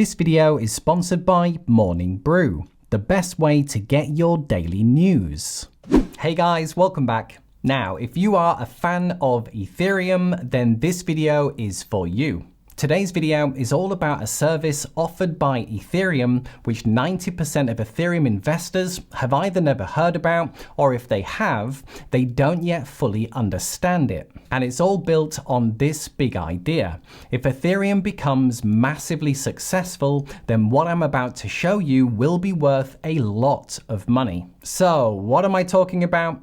This video is sponsored by Morning Brew, the best way to get your daily news. Hey guys, welcome back. Now, if you are a fan of Ethereum, then this video is for you. Today's video is all about a service offered by Ethereum, which 90% of Ethereum investors have either never heard about, or if they have, they don't yet fully understand it. And it's all built on this big idea. If Ethereum becomes massively successful, then what I'm about to show you will be worth a lot of money. So, what am I talking about?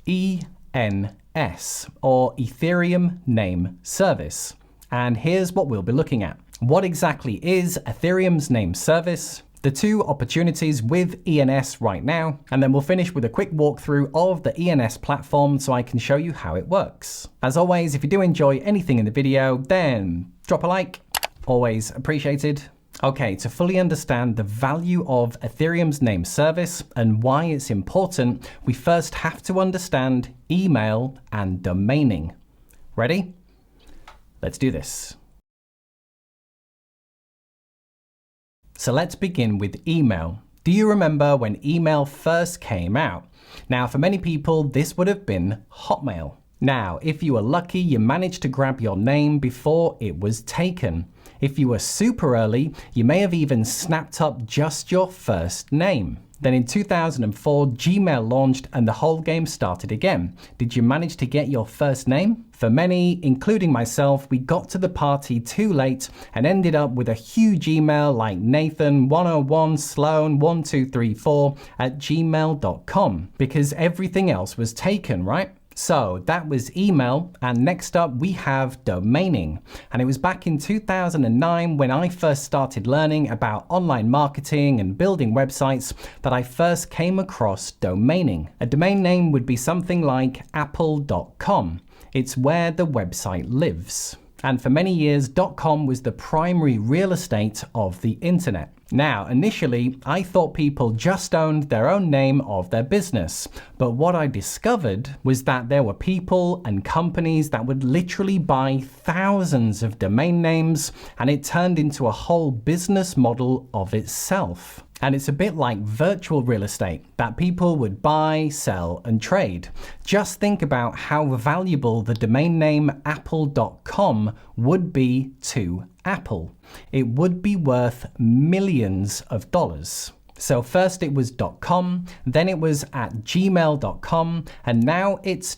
ENS, or Ethereum Name Service. And here's what we'll be looking at. What exactly is Ethereum's name service? The two opportunities with ENS right now, and then we'll finish with a quick walkthrough of the ENS platform so I can show you how it works. As always, if you do enjoy anything in the video, then drop a like, always appreciated. Okay, to fully understand the value of Ethereum's name service and why it's important, we first have to understand email and domaining. Ready? Let's do this. So let's begin with email. Do you remember when email first came out? Now, for many people, this would have been Hotmail. Now, if you were lucky, you managed to grab your name before it was taken. If you were super early, you may have even snapped up just your first name. Then in 2004, Gmail launched and the whole game started again. Did you manage to get your first name? For many, including myself, we got to the party too late and ended up with a huge email like Nathan101Sloan1234@gmail.com because everything else was taken, right? So that was email, and next up we have domaining. And it was back in 2009 when I first started learning about online marketing and building websites that I first came across domaining. A domain name would be something like apple.com. It's where the website lives. And for many years, .com was the primary real estate of the internet. Now, initially, I thought people just owned their own name of their business. But what I discovered was that there were people and companies that would literally buy thousands of domain names, and it turned into a whole business model of itself. And it's a bit like virtual real estate that people would buy, sell, and trade. Just think about how valuable the domain name apple.com would be to Apple. It would be worth millions of dollars. So first it was .com, then it was at gmail.com, and now it's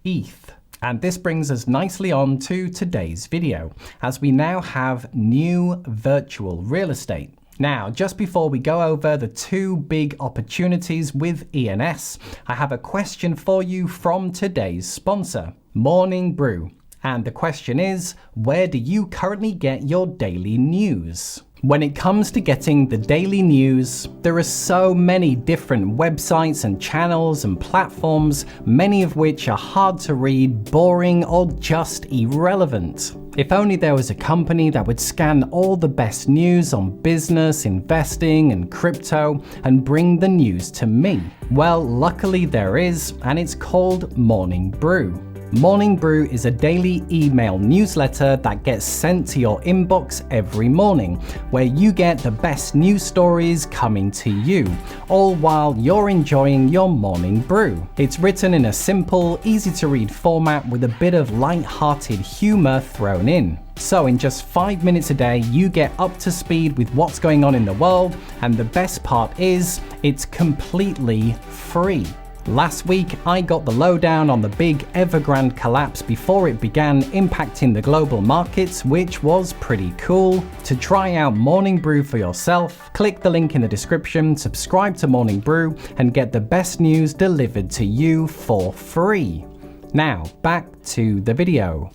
.eth. And this brings us nicely on to today's video, as we now have new virtual real estate. Now, just before we go over the two big opportunities with ENS, I have a question for you from today's sponsor, Morning Brew. And the question is, where do you currently get your daily news? When it comes to getting the daily news, there are so many different websites and channels and platforms, many of which are hard to read, boring, or just irrelevant. If only there was a company that would scan all the best news on business, investing, and crypto and bring the news to me. Well, luckily there is, and it's called Morning Brew. Morning Brew is a daily email newsletter that gets sent to your inbox every morning, where you get the best news stories coming to you, all while you're enjoying your morning brew. It's written in a simple, easy to read format with a bit of light-hearted humor thrown in. So in just 5 minutes a day, you get up to speed with what's going on in the world, and the best part is, it's completely free. Last week, I got the lowdown on the big Evergrande collapse before it began impacting the global markets, which was pretty cool. To try out Morning Brew for yourself, click the link in the description, subscribe to Morning Brew, and get the best news delivered to you for free. Now, back to the video.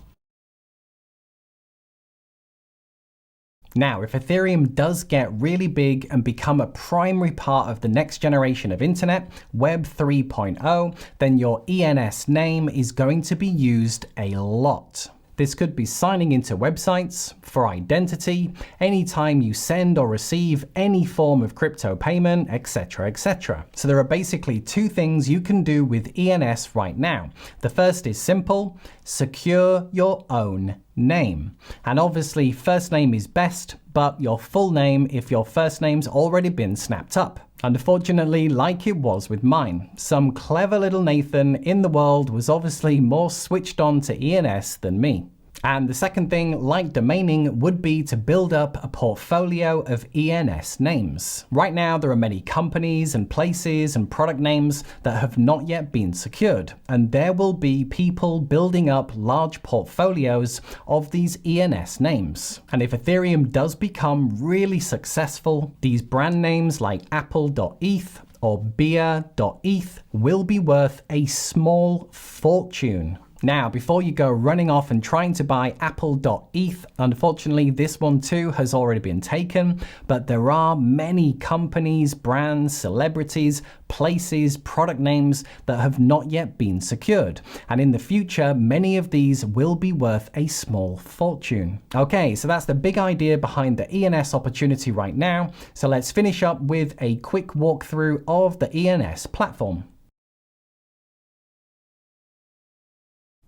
Now, if Ethereum does get really big and become a primary part of the next generation of internet, Web 3.0, then your ENS name is going to be used a lot. This could be signing into websites, for identity, anytime you send or receive any form of crypto payment, etc., etc. So there are basically two things you can do with ENS right now. The first is simple: secure your own name. And obviously first name is best, but your full name if your first name's already been snapped up. Unfortunately, like it was with mine, some clever little Nathan in the world was obviously more switched on to ENS than me. And the second thing, like domaining, would be to build up a portfolio of ENS names. Right now, there are many companies and places and product names that have not yet been secured, and there will be people building up large portfolios of these ENS names. And if Ethereum does become really successful, these brand names like Apple.eth or Beer.eth will be worth a small fortune. Now, before you go running off and trying to buy Apple.eth, unfortunately, this one too has already been taken, but there are many companies, brands, celebrities, places, product names that have not yet been secured. And in the future, many of these will be worth a small fortune. Okay, so that's the big idea behind the ENS opportunity right now. So let's finish up with a quick walkthrough of the ENS platform.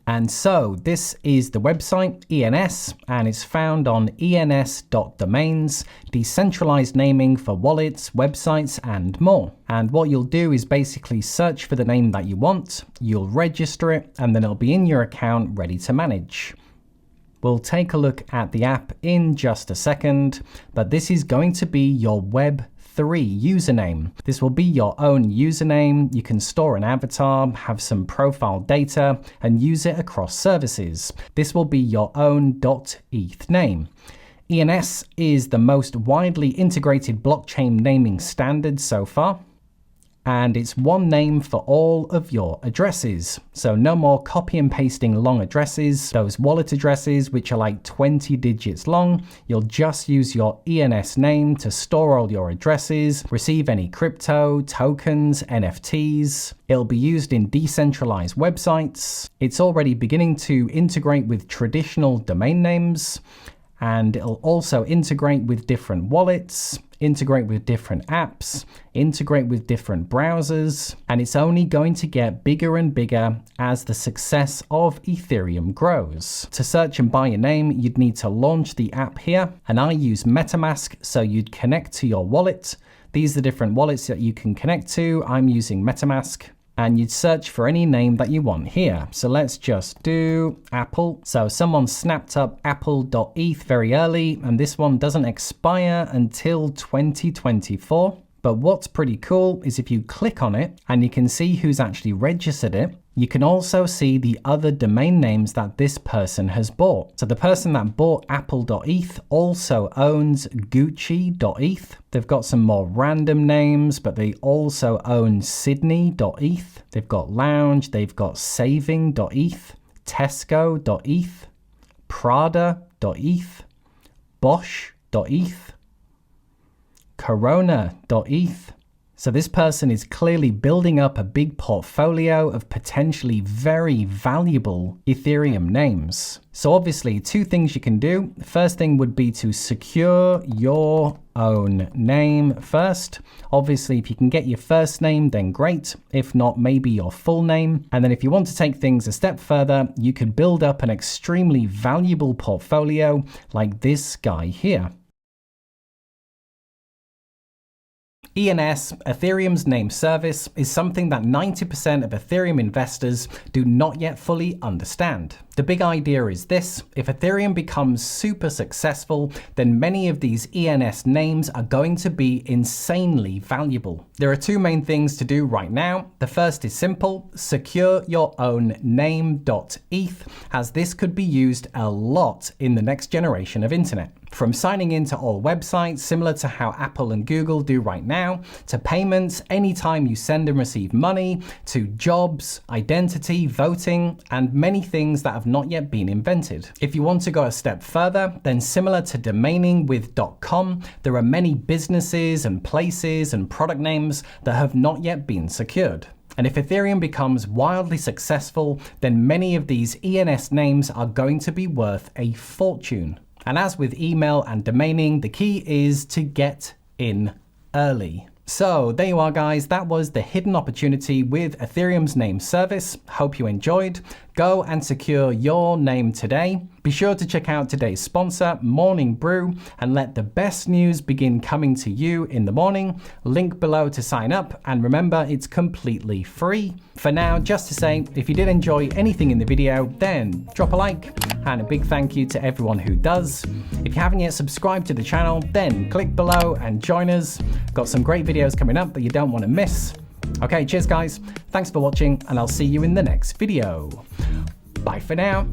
And so this is the website, ENS, and it's found on ens.domains, decentralized naming for wallets, websites, and more. And what you'll do is basically search for the name that you want, you'll register it, and then it'll be in your account ready to manage. We'll take a look at the app in just a second, but this is going to be your Web3 username. This will be your own username. You can store an avatar, have some profile data, and use it across services. This will be your own .eth name. ENS is the most widely integrated blockchain naming standard so far, and it's one name for all of your addresses. So no more copy and pasting long addresses, those wallet addresses which are like 20 digits long. You'll just use your ENS name to store all your addresses, receive any crypto, tokens, NFTs. It'll be used in decentralized websites. It's already beginning to integrate with traditional domain names, and it'll also integrate with different wallets, integrate with different apps, integrate with different browsers, and it's only going to get bigger and bigger as the success of Ethereum grows. To search and buy a name, you'd need to launch the app here, and I use MetaMask, so you'd connect to your wallet. These are the different wallets that you can connect to. I'm using MetaMask. And you'd search for any name that you want here. So let's just do Apple. So someone snapped up Apple.eth very early, and this one doesn't expire until 2024. But what's pretty cool is if you click on it and you can see who's actually registered it, you can also see the other domain names that this person has bought. So the person that bought Apple.eth also owns Gucci.eth. They've got some more random names, but they also own Sydney.eth. They've got Lounge, they've got Saving.eth, Tesco.eth, Prada.eth, Bosch.eth, Corona.eth. So this person is clearly building up a big portfolio of potentially very valuable Ethereum names. So obviously, two things you can do. The first thing would be to secure your own name first. Obviously, if you can get your first name, then great. If not, maybe your full name. And then if you want to take things a step further, you could build up an extremely valuable portfolio like this guy here. ENS, Ethereum's name service, is something that 90% of Ethereum investors do not yet fully understand. The big idea is this: if Ethereum becomes super successful, then many of these ENS names are going to be insanely valuable. There are two main things to do right now. The first is simple: secure your own name.eth, as this could be used a lot in the next generation of internet. From signing into all websites, similar to how Apple and Google do right now, to payments anytime you send and receive money, to jobs, identity, voting, and many things that have not yet been invented. If you want to go a step further, then similar to domaining with .com, there are many businesses and places and product names that have not yet been secured. And if Ethereum becomes wildly successful, then many of these ENS names are going to be worth a fortune. And as with email and domaining, the key is to get in early. So there you are, guys. That was the hidden opportunity with Ethereum's name service. Hope you enjoyed. Go and secure your name today. Be sure to check out today's sponsor, Morning Brew, and let the best news begin coming to you in the morning. Link below to sign up, and remember, it's completely free. For now, just to say, if you did enjoy anything in the video, then drop a like, and a big thank you to everyone who does. If you haven't yet subscribed to the channel, then click below and join us. Got some great videos coming up that you don't want to miss. Okay, cheers guys. Thanks for watching, and I'll see you in the next video. Bye for now.